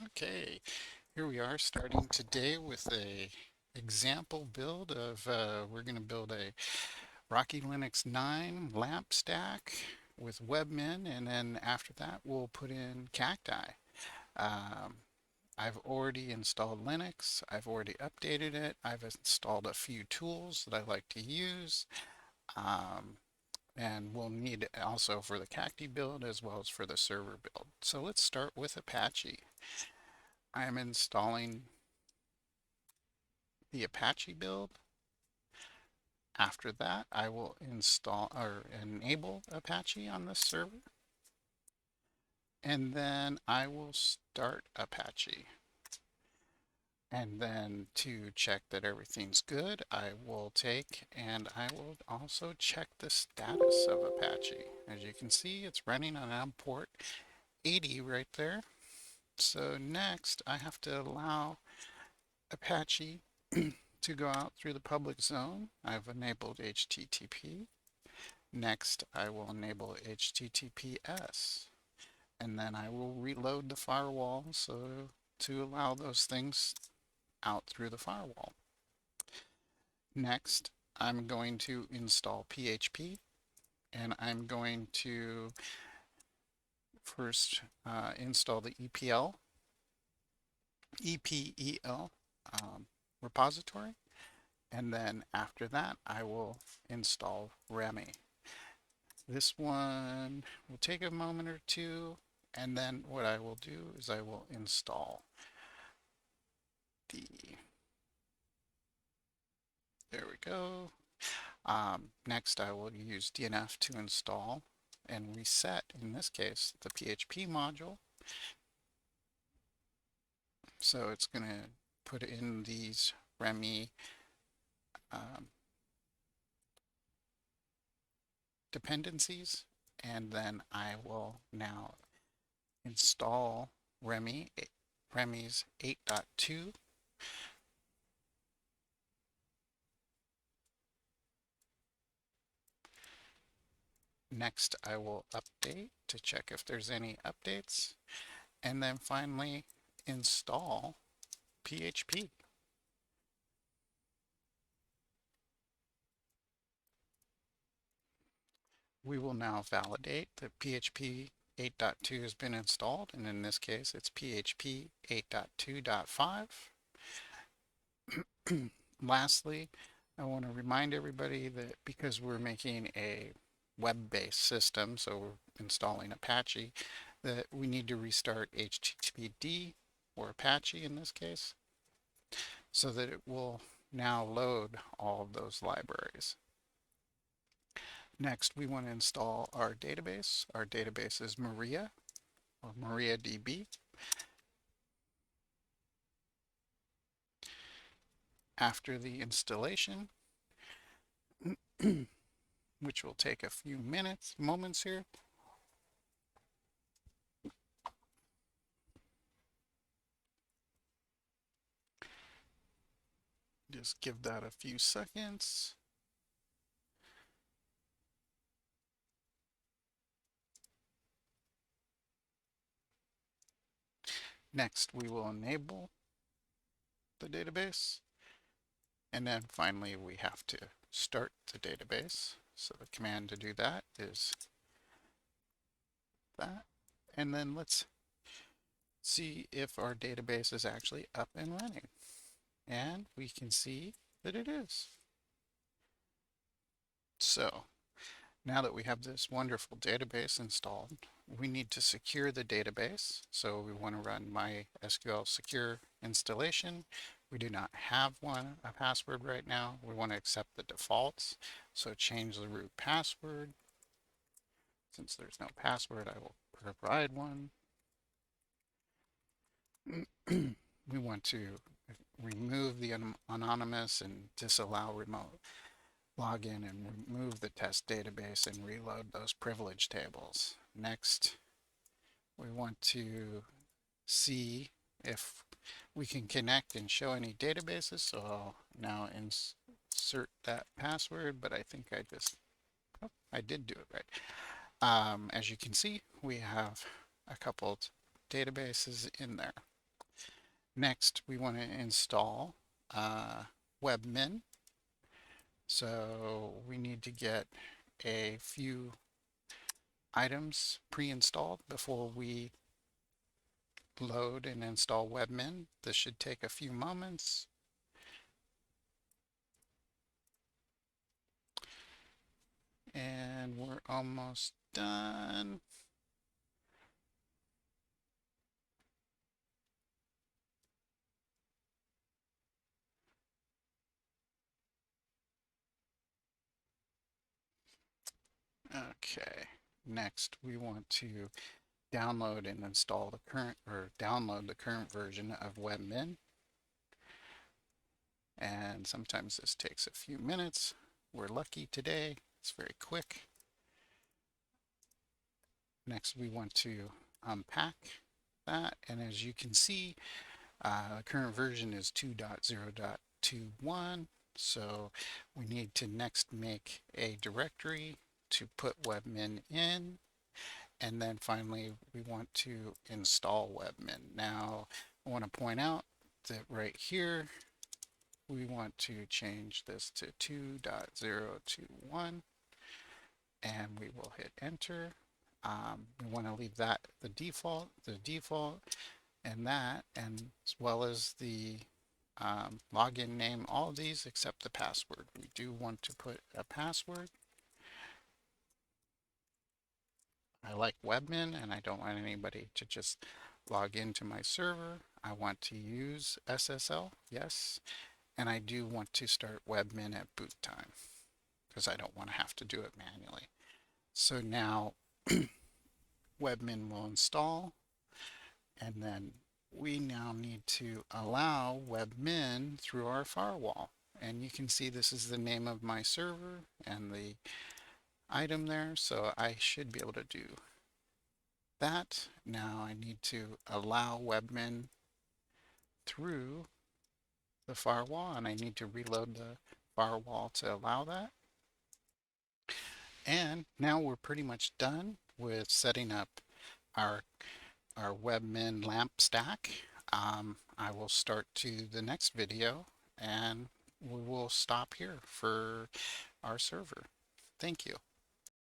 Okay, here we are starting today with a example build of we're going to build a Rocky Linux 9 lamp stack with Webmin, and then after that we'll put in Cacti. Um, I've already installed Linux. I've already updated it. I've installed a few tools that I like to use. Um, and we'll need it also for the Cacti build as well as for the server build. So let's start with Apache. I'm installing the Apache build. After that, I will install or enable Apache on this server, and then I will start Apache. And then to check that everything's good, I will take and I will also check the status of Apache. As you can see, it's running on port 80 right there. So next, I have to allow Apache to go out through the public zone. I've enabled HTTP. Next, I will enable HTTPS, and then I will reload the firewall so to allow those things out through the firewall. Next, I'm going to install PHP, and I'm going to first install the EPEL repository, and then after that, I will install REMI. This one will take a moment or two, and then what I will do is I will install the, there we go. Next I will use DNF to install and reset, in this case, the PHP module. So it's going to put in these REMI um, dependencies, and then I will now install REMI's 8.2. Next, I will update to check if there's any updates, and then finally install PHP. We will now validate that PHP 8.2 has been installed, and in this case it's PHP 8.2.5. Lastly, I want to remind everybody that because we're making a web-based system, so we're installing Apache, that we need to restart HTTPD, or Apache in this case, so that it will now load all of those libraries. Next, we want to install our database. Our database is Maria, or MariaDB. After the installation, which will take a few moments here, just give that a few seconds. Next, we will enable the database. And then finally, we have to start the database. So the command to do that is that. And then let's see if our database is actually up and running. And we can see that it is. So now that we have this wonderful database installed, we need to secure the database. So we want to run MySQL secure installation. We do not have a password right now. We want to accept the defaults. So change the root password. Since there's no password, I will provide one. We want to remove the anonymous and disallow remote login, and remove the test database and reload those privilege tables. Next, we want to see if we can connect and show any databases. So I'll now insert that password, but I think I did do it right. As you can see, we have a couple databases in there. Next, we want to install Webmin. So we need to get a few items pre-installed before we load and install Webmin. This should take a few moments. And we're almost done. Okay. Next, we want to download and install the current or download the current version of Webmin. And sometimes this takes a few minutes. We're lucky today. It's very quick. Next, we want to unpack that. And as you can see, the current version is 2.0.21. So we need to next make a directory to put Webmin in. And then finally, we want to install Webmin. Now, I want to point out that right here, we want to change this to 2.021 and we will hit enter. We want to leave that the default, and that, and as well as the login name, all of these except the password. We do want to put a password. I like Webmin and I don't want anybody to just log into my server. I want to use SSL, yes, and I do want to start Webmin at boot time because I don't want to have to do it manually. So now Webmin will install, and then we now need to allow Webmin through our firewall. And you can see this is the name of my server and the item there, so I should be able to do that. Now I need to allow Webmin through the firewall, and I need to reload the firewall to allow that. And now we're pretty much done with setting up our Webmin lamp stack. I will start to the next video and we will stop here for our server. Thank you.